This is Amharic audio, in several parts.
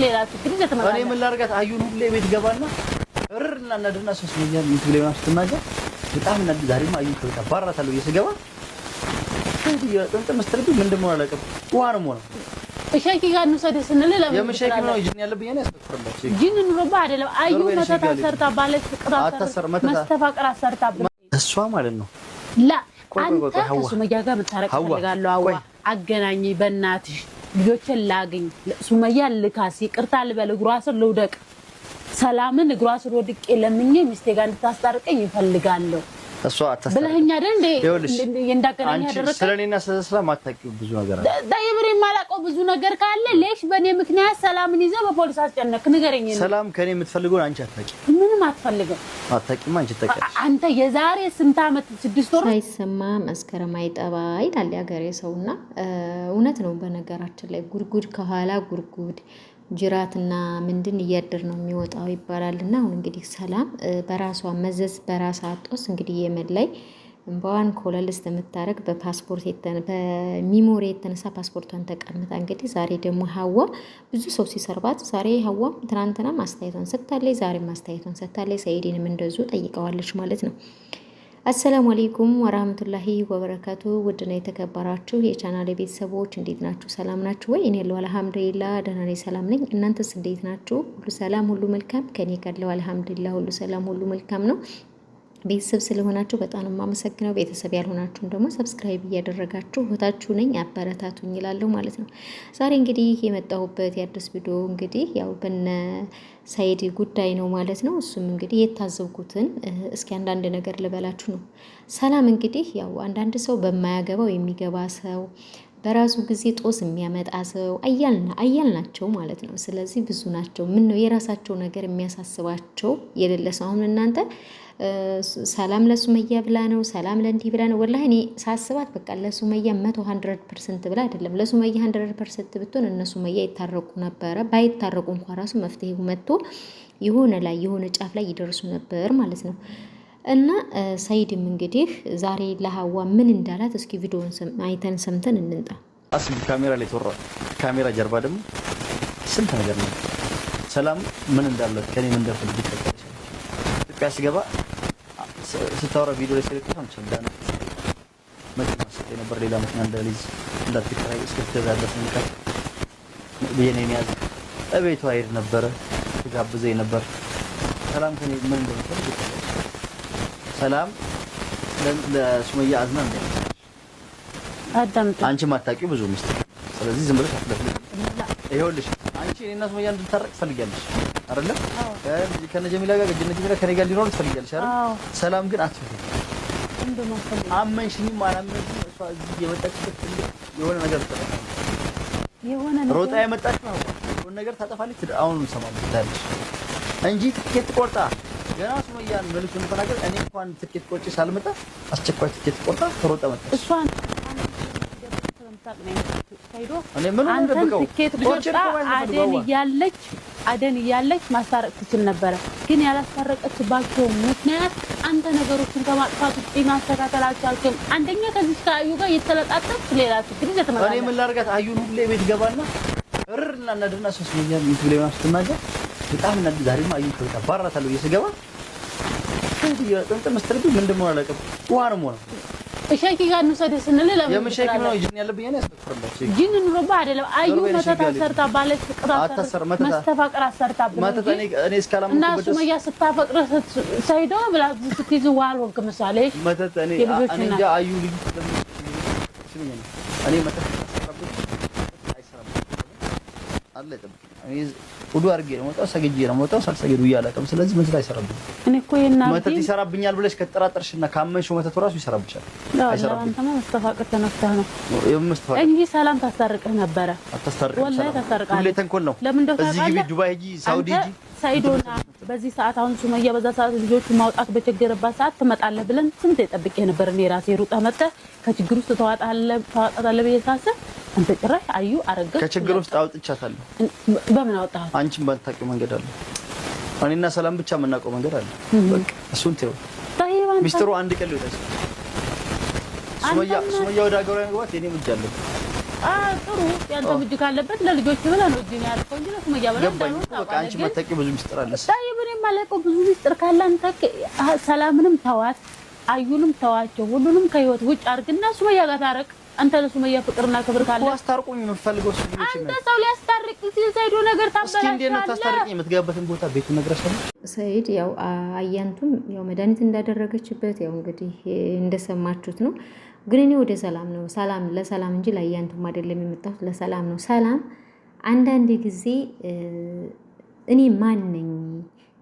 ሌላ ችግር ይዘተማል እኔ ምን ላርጋት አዩን ሁሌ ቤት ገባና እርርና እናድርና ሶስት ሚሊዮን ዩቲዩብ ላይ ማስተናገር በጣም እናድ ዛሬማ አዩ ከበቃ ባራታለሁ እየሰገባ ጥንጥም ስትርቢ ምንድነው አላቀም ዋን ሞራ እሺ ጋር ነው ሰደስነለ ለምን የምሸኪ ነው ጅን ያለብኝ እኔ አስተፈረላችሁ ጅን ነው ባደለ አዩ መተታ ሰርታ ባለች ቅጣት መስተፋቅራ ሰርታ እሷ ማለት ነው ላ አንተ ከሱመያ ጋር መታረቅ ፈልጋለሁ አዋ አገናኝ በእናትሽ ልጆችን ላግኝ ሱመያ ልካሲ ቅርታ ልበል እግሯ ስር ልውደቅ ሰላምን እግሯ ስር ወድቄ ለምኜ ሚስቴ ጋር እንድታስታርቀኝ ይፈልጋለሁ እሷ አታስታርቀኝ ብለኸኛ አይደል እንዴ እንዳገናኝ ያደረከ ስለኔና ስለሰላም አታውቂው ብዙ ነገር አለ ዳይብሬ ማላቀው ብዙ ነገር ካለ ሌሽ በኔ ምክንያት ሰላምን ይዘህ በፖሊስ አስጨነቅ ንገረኝ ሰላም ከኔ የምትፈልገው አንቺ አታውቂ ምንም አትፈልገው አታውቂም አንቺ ታውቂያለሽ አንተ የዛሬ ስንት አመት 6 ወር ሳይሰማ መስከረም አይጠባ ይላል ያገሬ ሰውና እውነት ነው በነገራችን ላይ ጉርጉድ ከኋላ ጉርጉድ ጅራትና ምንድን እያደር ነው የሚወጣው ይባላልና አሁን እንግዲህ ሰላም በራሷ መዘዝ በራሷ አጥቶስ እንግዲህ የመን ላይ እንባዋን ኮለልስ ተመታረክ በፓስፖርት በሚሞሪ የተነሳ ፓስፖርቷን ተቀምጣ እንግዲህ ዛሬ ደግሞ ሀዋ ብዙ ሰው ሲሰርባት ዛሬ ሀዋ ትናንትና ማስተያየቷን ሰጥታለች ዛሬ ማስተያየቷን ሰጥታለች ሰይድንም እንደዚሁ ጠይቀዋለች ማለት ነው አሰላሙ አለይኩም ወራህመቱላሂ ወበረካቱ ውድና የተከበራችሁ የቻናሌ ቤተሰቦች እንዴት ናችሁ ሰላም ናችሁ ወይ እኔ ያለው አልহামዱሊላህ ደህና ነኝ ሰላም ነኝ እናንተስ እንዴት ናችሁ ሁሉ ሰላም ሁሉ መልካም ከኔ ጋር አልহামዱሊላህ ሁሉ ሰላም ሁሉ መልካም ነው ቤተሰብ ስለሆናችሁ በጣም ማመሰግነው ቤተሰብ ያልሆናችሁም ደግሞ ሰብስክራይብ እያደረጋችሁ ወታችሁ ነኝ አበረታቱኝ ይላልው ማለት ነው ዛሬ እንግዲህ የመጣሁበት ያድስ ቪዲዮ እንግዲህ ያው በነ ሳይድ ጉዳይ ነው ማለት ነው እሱም እንግዲህ የታዘብኩትን እስኪ አንዳንድ ነገር ልበላችሁ ነው ሰላም እንግዲህ ያው አንዳንድ ሰው በማያገባው የሚገባ ሰው በራሱ ጊዜ ጦስ የሚያመጣ ሰው አያልናቸው ማለት ነው ስለዚህ ብዙ ናቸው ምን ነው የራሳቸው ነገር የሚያሳስባቸው የሌለ ሰው አሁን እናንተ ሰላም ለሱመያ ብላ ነው ሰላም ለንቲ ብላ ነው ወላሂ እኔ ሳስባት በቃ ለሱመያ 100% ብላ አይደለም ለሱመያ 100% ብትሆን እነሱ ሱመያ ይታረቁ ነበር ባይታረቁ እንኳን ራሱ መፍትሄው መጥቶ የሆነ ጫፍ ላይ ይደርሱ ነበር ማለት ነው እና ሰይድም እንግዲህ ዛሬ ለሀዋ ምን እንዳላት እስኪ ቪዲዮውን አይተን ሰምተን እንንጣ አስቢ ካሜራ ላይ ተወራ ካሜራ ጀርባ ደግሞ ስንት ነገር ነው ሰላም ምን እንዳለ ከኔ ምን እንደፈልግ ይፈቀዳል ኢትዮጵያ ሲገባ ስታወራ ቪዲዮ ላይ ስለቀረም ቸንዳና መኪና ሰጠ ነበር ሌላ መኪና እንደልጅ እንዳትከራይ እስከተዛዘስ ንቀት በየኔ ያዝ እቤቷ አይር ነበር ተጋብዘኝ ነበር ሰላም ከኔ ምን እንደፈልግ ሰላም ለሱመያ አዝና እንደ አዳምጥ አንቺ ማታቂው ብዙ ምስት ስለዚህ ዝም ብለሽ አትለፍልሽ ይኸውልሽ አንቺ እኔና ሱመያ እንድታረቅ ፈልጊያለሽ አይደለ ከነ ጀሚላ ጋር ጀነቲ ጋር ከኔ ጋር ሊኖር ትፈልጊያለሽ አይደል ሰላም ግን አትፈልጊ እንደማ ፈልጊ አመንሽኝም አላመንሽኝም እሷ እዚህ የመጣችበት የሆነ ነገር ተጠፋ የሆነ ነገር ሮጣ የመጣች ነው የሆነ ነገር ታጠፋለች አሁን እንሰማለን ታዲያ እንጂ ትኬት ቆርጣ ገና ሱመያን መልኩን ተናገር እኔ እንኳን ትኬት ቆርጬ ሳልመጣ አስቸኳይ ትኬት ቆርጣ ተሮጣ መጣ እሷን ሳይዶ እኔ ምን እንደበቀው ትኬት ቆርጣ አደን ያለች ማስታረቅ ትችል ነበር ግን ያላስታረቀችባቸው ምክንያት አንተ ነገሮችን ከማጥፋት ውጪ ማስተካከል አልቻልክም አንደኛ ከዚህ ከአዩ ጋር የተለጣጠፍ ሌላ ችግር ይዘተማል እኔ ምን ላርጋት አዩን ሁሌ ቤት ገባና እርርና እናድርና ሶስት ሚሊዮን ዩቲዩብ ላይ ማስተናገር በጣም እናድ ዛሬማ አዩ ከበቃ ባራታለሁ እየሰገባ ጥንጥም ስትርቢ ምንድነው አላቀም ዋን ሞራ እሺ ጋር ነው ሰደስነለ ለምን የምሸኪ ነው ጅን ያለብኝ እኔ አስተፈረላችሁ ጅን ነው ባደለ አዩ መተታ ሰርታ ባለች ቅጣት መስተፋቅራ ሰርታ መተታ እኔ እስካላምኩ እና ሱመያ ስታፈቅረ ሳይዶ ብላ ስትይዝ ዋል ወግ ምሳሌ መተታ እኔ እንጃ አዩ ልጅ እኔ መተታ አይሰራም አለ እኔ ሁሉ አርጌ ነው ወጣው ሰግጄ ነው ወጣው ሳልሰግዱ ያላቀም ስለዚህ ምን አይሰራብኝ እኔ እኮ የናንተ መተት ይሰራብኛል ብለሽ ከተጠራጠርሽና ካመንሽ መተት ራሱ ይሰራብሻል አይሰራም አንተማ መስተፋቅር ተነፍተህ ነው የምስተፋቅር እንጂ ሰላም ታስታርቀህ ነበር አታስታርቀህ ወላሂ ታስታርቀህ ሁሌ ተንኮል ነው ለምን እንደው እዚህ ግቢ ዱባይ ሂጂ ሳውዲ ሂጂ ሳይዶና በዚህ ሰዓት አሁን ሱመያ በዛ ሰዓት ልጆቹ ማውጣት በቸገረባት ሰዓት ትመጣለህ ብለን ስንት የጠብቄ ነበር እኔ ራሴ ሩጣ መጣ ከችግር ውስጥ ተዋጣለህ በየሳሰ አንተ ጭራሽ አዩ አረገች ከችግር ውስጥ አውጥቻታለሁ በምን አወጣህ አንቺም ባታውቂው መንገድ አለ እኔና ሰላም ብቻ የምናውቀው መንገድ አለ በቃ እሱን ተው ሚስጥሩ አንድ ቀን ሊወጣ ሱመያ ወደ ሀገሯ መግባት የኔ እጅ አለበት ጥሩ ያንተ እጅ ካለበት ለልጆች ብለህ ነው እጅ ነው ያልከው እንጂ ለሱመያ ብለህ እንዳልሆነ በቃ አንቺ ማታውቂው ብዙ ሚስጥር አለ። ታይብን የማላውቀው ብዙ ሚስጥር ካለ አንተ ሰላምንም ተዋት፣ አዩንም ተዋቸው፣ ሁሉንም ከህይወት ውጭ አድርግና ሱመያ ጋር ታረቅ። አንተ ለሱመያ ፍቅርና ክብር ካለ አስታርቁኝ ነው ፈልገው እሱ ልጅ አንተ ሰው ሊያስታርቅ ሲል ሰይዶ ነገር ታበላሽ። እስኪ እንዴት ነው ታስታርቂኝ? የምትገባበትን ቦታ ቤቱ ነግረሻለሁ። ሰይድ ያው አያንቱም ያው መድኃኒት እንዳደረገችበት ያው እንግዲህ እንደሰማችሁት ነው። ግን እኔ ወደ ሰላም ነው ለሰላም እንጂ ለአያንቱም አይደለም የመጣሁት፣ ለሰላም ነው። ሰላም አንዳንድ ጊዜ እኔ ማን ነኝ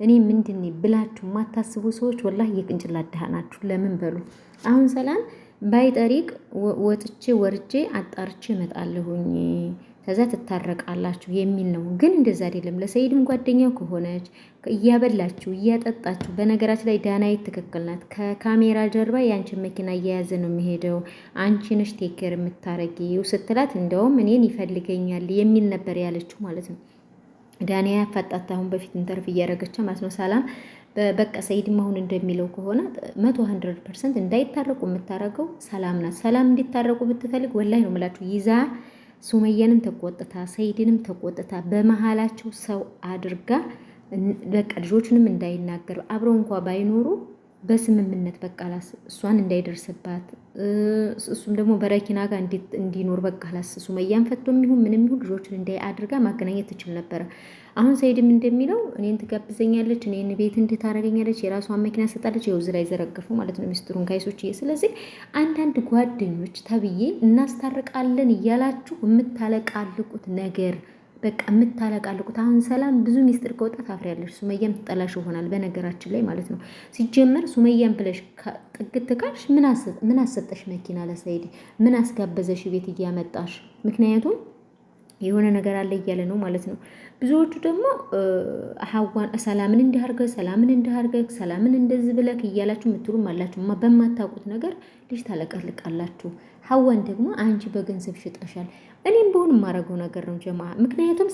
እኔ ምንድን ነኝ ብላችሁ የማታስቡ ሰዎች ወላሂ የቅንጭላት ድሃ ናችሁ። ለምን በሉ አሁን ሰላም ባይጠሪቅ ወጥቼ ወርጄ አጣርቼ እመጣለሁኝ ከዛ ትታረቃላችሁ የሚል ነው። ግን እንደዛ አይደለም። ለሰይድም ጓደኛው ከሆነች እያበላችሁ እያጠጣችሁ፣ በነገራችን ላይ ዳናይት ትክክል ናት። ከካሜራ ጀርባ የአንቺን መኪና እየያዘ ነው የሚሄደው፣ አንቺ ነሽ ቴክ ኬር የምታረጊው ስትላት እንደውም እኔን ይፈልገኛል የሚል ነበር ያለችው ማለት ነው። ዳንያ ያፋጣት አሁን በፊት ኢንተርቪው እያደረገች ማለት ነው። ሰላም በቃ ሰይድም አሁን እንደሚለው ከሆነ 100% እንዳይታረቁ የምታረገው ሰላም ናት። ሰላም እንዲታረቁ ብትፈልግ ወላሂ ነው የምላችሁ ይዛ ሱመያንም ተቆጥታ ሰይድንም ተቆጥታ በመሃላቸው ሰው አድርጋ በቃ ልጆቹንም እንዳይናገሩ አብረው እንኳ ባይኖሩ በስምምነት በቃ እሷን እንዳይደርስባት እሱም ደግሞ በረኪና ጋር እንዲኖር በቃ ሱመያን ፈቶም ይሁን ምንም ይሁን ልጆችን እንዳይ አድርጋ ማገናኘት ትችል ነበረ። አሁን ሰይድም እንደሚለው እኔን ትጋብዘኛለች፣ እኔን ቤት እንድታረገኛለች፣ የራሷን መኪና ሰጣለች። ይኸው እዚህ ላይ ዘረገፈው ማለት ነው ሚስጥሩን ጋይሶች። ስለዚህ አንዳንድ ጓደኞች ተብዬ እናስታርቃለን እያላችሁ የምታለቃልቁት ነገር በቃ የምታለቃልቁት አሁን ሰላም ብዙ ሚስጥር ከወጣ ታፍሪያለሽ። ሱመያም ትጠላሽ ይሆናል በነገራችን ላይ ማለት ነው። ሲጀመር ሱመያም ብለሽ ጥግት ካልሽ ምን አሰጠሽ መኪና ለሰይድ? ምን አስጋበዘሽ ቤት እያመጣሽ? ምክንያቱም የሆነ ነገር አለ እያለ ነው ማለት ነው። ብዙዎቹ ደግሞ ሀዋን ሰላምን እንዲያርገ ሰላምን እንደዚህ ብለክ እያላችሁ የምትሉም አላችሁ። በማታውቁት ነገር ልጅ ታለቀልቃላችሁ። ሀዋን ደግሞ አንቺ በገንዘብ ሽጠሻል። እኔም በሆን የማረገው ነገር ነው ጀማ። ምክንያቱም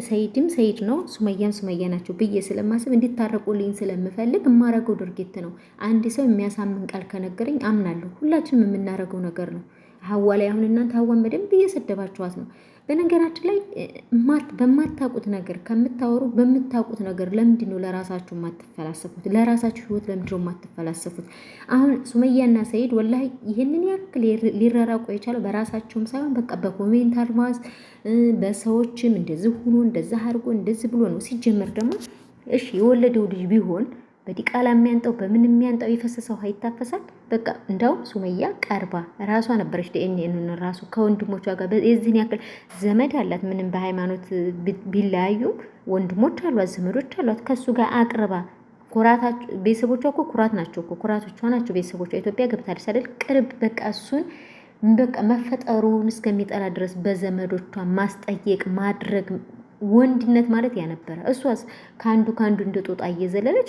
ሰይድም ሰይድ ነው፣ ሱመያም ሱመያ ናቸው ብዬ ስለማስብ እንዲታረቁልኝ ስለምፈልግ የማረገው ድርጊት ነው። አንድ ሰው የሚያሳምን ቃል ከነገረኝ አምናለሁ። ሁላችንም የምናረገው ነገር ነው። ሀዋ ላይ አሁን እናንተ ሀዋን በደንብ እየሰደባችኋት ነው። በነገራችን ላይ በማታውቁት ነገር ከምታወሩ በምታውቁት ነገር ለምንድን ነው ለራሳችሁ የማትፈላሰፉት? ለራሳችሁ ህይወት ለምንድን ነው የማትፈላሰፉት? አሁን ሱመያና ሰይድ ወላሂ ይህንን ያክል ሊራራቁ የቻለው በራሳቸውም ሳይሆን በቃ በኮሜንት አድማስ በሰዎችም እንደዚህ ሆኖ እንደዛ አድርጎ እንደዚህ ብሎ ነው። ሲጀመር ደግሞ እሺ የወለደው ልጅ ቢሆን በዲቃላ የሚያንጠው በምን የሚያንጠው የፈሰሰው ውሃ ይታፈሳል። በቃ እንዳው ሱመያ ቀርባ ራሷ ነበረች ዲኤንኤን ራሱ ከወንድሞቿ ጋር የዚህን ያክል ዘመድ አላት። ምንም በሃይማኖት ቢለያዩ ወንድሞች አሏት፣ ዘመዶች አሏት። ከሱ ጋር አቅርባ ኩራታቸው ቤተሰቦቿ እኮ ኩራት ናቸው እኮ ኩራቶቿ ናቸው ቤተሰቦቿ። ኢትዮጵያ ገብታለች አይደል? ቅርብ በቃ እሱን በቃ መፈጠሩን እስከሚጠላ ድረስ በዘመዶቿ ማስጠየቅ ማድረግ ወንድነት ማለት ያነበረ። እሷስ ከአንዱ እንደጦጣ እየዘለለች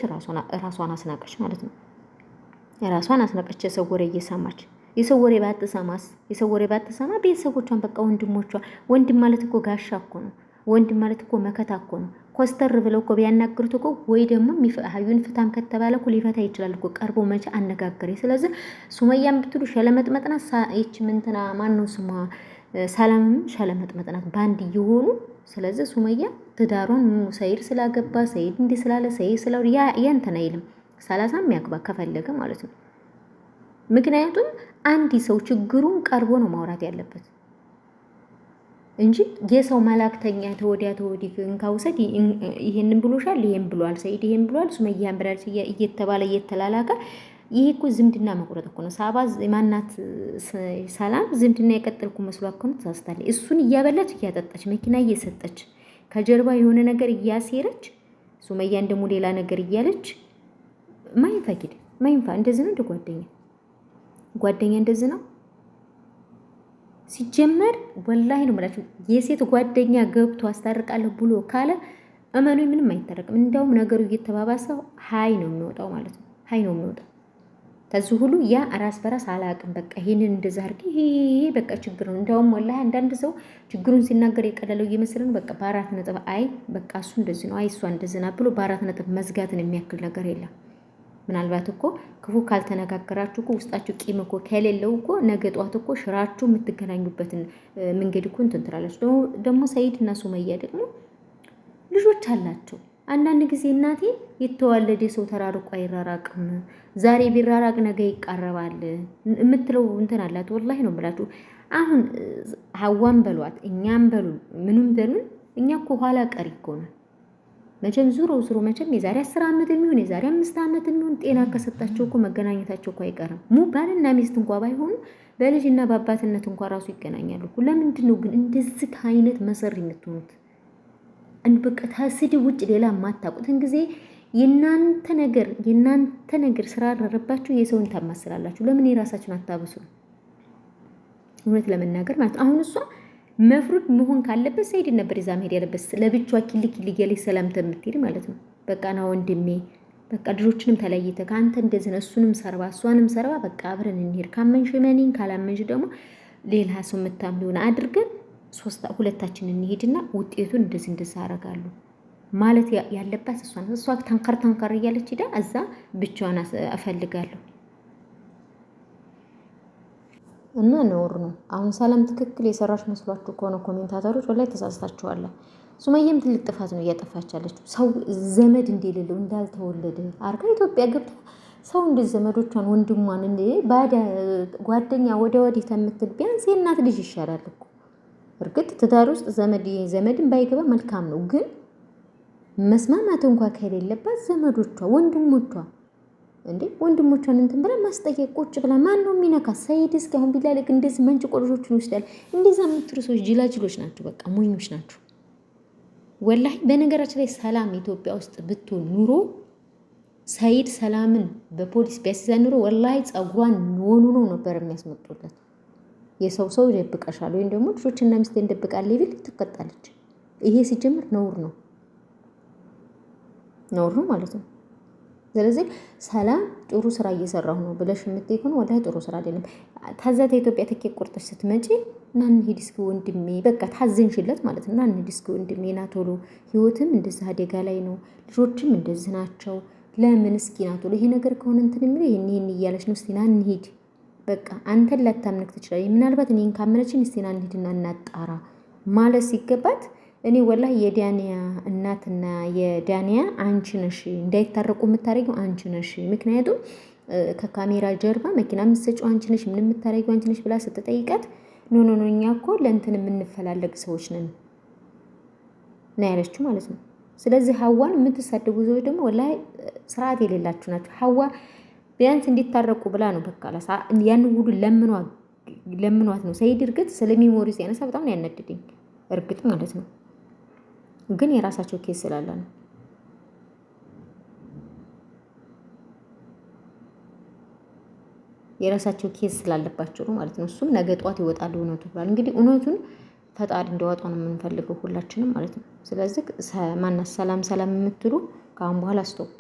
ራሷን አስናቀች ማለት ነው። ራሷን አስናቀች። የሰው ወሬ እየሰማች የሰው ወሬ ባትሰማ ቤተሰቦቿን በቃ ወንድሞቿ። ወንድም ማለት እኮ ጋሻ እኮ ነው። ወንድም ማለት እኮ መከታ እኮ ነው። ኮስተር ብለው እኮ ቢያናግሩት እኮ ወይ ደግሞ ሀዩን ፍታም ከተባለ እኮ ሊፈታ ይችላል እኮ ቀርቦ መቼ አነጋገረ። ስለዚህ ሱመያን ብትሉ ሸለመጥመጥናት ይች ምንትና ማነው ስሟ ሰላምም ሸለመጥመጥናት ባንድ እየሆኑ። ስለዚህ ሱመያ ትዳሯን ሰይድ ስላገባ ሰይድ እንዲህ ስላለ ሰይድ ስላው ያንተን አይልም 30 ያግባ ከፈለገ ማለት ነው። ምክንያቱም አንድ ሰው ችግሩን ቀርቦ ነው ማውራት ያለበት እንጂ የሰው መላእክተኛ ተወዲያ እንካውሰድ ይሄንን ብሎሻል፣ ይሄን ብሏል ሰይድ፣ ይሄን ብሏል ሱመያን ብላለች እየተባለ እየተላላከ ይሄ እኮ ዝምድና መቁረጥ እኮ ነው። ሳባ ማናት ሰላም ዝምድና የቀጠልኩ መስሏት እኮ ነው። ተሳስታለች። እሱን እያበላች እያጠጣች መኪና እየሰጠች ከጀርባ የሆነ ነገር እያሴረች ሱመያን ደግሞ ሌላ ነገር እያለች ማይንፋ እንደዚህ ነው። እንደ ጓደኛ እንደዚህ ነው ሲጀመር። ወላሂ ነው የምላችሁ የሴት ጓደኛ ገብቶ አስታርቃለሁ ብሎ ካለ እመኑ ምንም አይታረቅም። እንደውም ነገሩ እየተባባሰው ሀይ ነው የሚወጣው ማለት ነው። ሀይ ነው የሚወጣው ከዚህ ሁሉ ያ ራስ በራስ አላቅም በቃ ይሄንን እንደዛ አድርጊ ይሄ በቃ ችግር ነው። እንደውም ወላሂ አንዳንድ ሰው ችግሩን ሲናገር የቀለለው እየመሰለን በቃ በአራት ነጥብ አይ በቃ እሱ እንደዚህ ነው፣ አይ እሷ እንደዚህ ናት ብሎ በአራት ነጥብ መዝጋትን የሚያክል ነገር የለም። ምናልባት እኮ ክፉ ካልተነጋገራችሁ እኮ ውስጣችሁ ቂም እኮ ከሌለው እኮ ነገ ጧት እኮ ሽራችሁ የምትገናኙበትን መንገድ እኮ እንትን ትላላችሁ። ደግሞ ሰኢድ እና ሱመያ ደግሞ ልጆች አላቸው። አንዳንድ ጊዜ እናቴ የተዋለደ ሰው ተራርቆ አይራራቅም፣ ዛሬ ቢራራቅ ነገ ይቃረባል የምትለው እንትን አላት። ወላሂ ነው የምላችሁ። አሁን ሀዋን በሏት እኛም በሉን ምኑም በሉን እኛ እኮ ኋላ ቀሪ እኮ ነን። መቼም ዙሮ መቼም የዛሬ 10 ዓመት የሚሆን የዛሬ 5 ዓመት የሚሆን ጤና ከሰጣቸው እኮ መገናኘታቸው እኮ አይቀርም። ባልና ሚስት እንኳ ባይሆኑ በልጅና በአባትነት እንኳ ራሱ ይገናኛሉ። ለምንድን ነው ግን እንደዚህ አይነት መሰሪ የምትሆኑት? በቃ ታስድብ ውጭ ሌላ የማታውቁትን ጊዜ የናንተ ነገር ስራ አረረባችሁ የሰውን ታማስላላችሁ። ለምን የራሳችሁን አታበሱም? እውነት ለመናገር ማለት አሁን እሷ መፍሩድ መሆን ካለበት ሰኢድ ነበር ይዛ መሄድ ያለበት። ለብቻዋ ኪልክ እያለች ሰላምታ የምትሄድ ማለት ነው። በቃ ና ወንድሜ፣ በቃ ልጆችንም ተለይተ ከአንተ እንደዚህ ነው፣ እሱንም ሰርባ እሷንም ሰርባ፣ በቃ አብረን እንሄድ፣ ካመንሽ መኔን ካላመንሽ ደግሞ ሌላ ሰው የምታምሊውን አድርገን ሁለታችን እንሄድና ውጤቱን እንደዚህ አደርጋለሁ ማለት ያለባት እሷ ነው። እሷ ታንከር እያለች ሄዳ እዛ ብቻዋን እፈልጋለሁ እና ነውር ነው። አሁን ሰላም ትክክል የሰራች መስሏችሁ ከሆነ ኮሜንታተሮች ወላሂ ተሳስታችኋል። ሱመያም ትልቅ ጥፋት ነው እያጠፋች ያለችው። ሰው ዘመድ እንደሌለው እንዳልተወለደ አርጋ ኢትዮጵያ ገብታ ሰው እንደ ዘመዶቿን ወንድሟን እንደ ባዳ ጓደኛ ወደ ወዲህ ተምትል ቢያንስ የእናት ልጅ ይሻላል እኮ። እርግጥ ትዳር ውስጥ ዘመድን ባይገባ መልካም ነው፣ ግን መስማማት እንኳ ከሌለባት ዘመዶቿ ወንድሞቿን እንትን ብላ ማስጠየቅ ቁጭ ብላ ማን ነው የሚነካ? ሰኢድ እስኪ አሁን ቢላለቅ እንደዚህ መንጭ ቆሎችን ይወስዳል። እንደዛ የምትሉ ሰዎች ጅላጅሎች ናቸው፣ በቃ ሞኞች ናቸው ወላሂ። በነገራችን ላይ ሰላም ኢትዮጵያ ውስጥ ብትሆን ኑሮ ሰኢድ ሰላምን በፖሊስ ቢያስይዛ ኑሮ ወላሂ ጸጉሯን ነው ነበር የሚያስመጡለት። የሰው ይደብቀሻል ወይም ደግሞ ልጆችና ሚስት እንደብቃለች ቢል ትቀጣለች። ይሄ ሲጀምር ነውር ነው ማለት ነው። ስለዚህ ሰላም ጥሩ ስራ እየሰራሁ ነው ብለሽ የምትይ ከሆነ ወላሂ ጥሩ ስራ አይደለም። ታዛት ኢትዮጵያ ትኬት ቆርጠሽ ስትመጪ ና እንሂድ እስኪ ወንድሜ፣ በቃ ታዘንሽለት ማለት ነው። ና እንሂድ እስኪ ወንድሜ ና ቶሎ፣ ህይወትም እንደዚህ አደጋ ላይ ነው፣ ልጆችም እንደዚህ ናቸው፣ ለምን እስኪ ና ቶሎ፣ ይሄ ነገር ከሆነ እንትን የሚለው ይሄን እያለች ነው። እስኪ ና እንሂድ፣ በቃ አንተን ላታምነክ ትችላለች። ምናልባት እኔን ካመነችን እስኪ ና እንሂድና እናጣራ ማለት ሲገባት እኔ ወላሂ የዳንያ እናትና የዳንያ አንቺ ነሽ እንዳይታረቁ የምታረጊው አንቺ ነሽ። ምክንያቱም ከካሜራ ጀርባ መኪና የምትሰጪው አንቺ ነሽ፣ ምን የምታረጊው አንቺ ነሽ ብላ ስትጠይቃት ኖ እኛ እኮ ለእንትን የምንፈላለግ ሰዎች ነን ነው ያለችው ማለት ነው። ስለዚህ ሀዋን የምትሳደቡ ሰዎች ደግሞ ወላሂ ስርዓት የሌላችሁ ናቸው። ሀዋ ቢያንስ እንዲታረቁ ብላ ነው በቃ ያን ሁሉ ለምኗት ነው። ሰኢድ እርግጥ ስለሚሞሪ ሲያነሳ በጣም ነው ያናደደኝ እርግጥ ማለት ነው። ግን የራሳቸው ኬስ ስላለ ነው። የራሳቸው ኬስ ስላለባቸው ነው ማለት ነው። እሱም ነገ ጧት ይወጣል እውነቱ ብሏል። እንግዲህ እውነቱን ፈጣሪ እንዲያወጣው ነው የምንፈልገው ሁላችንም ማለት ነው። ስለዚህ ሰላም የምትሉ ከአሁን በኋላ ስቶፕ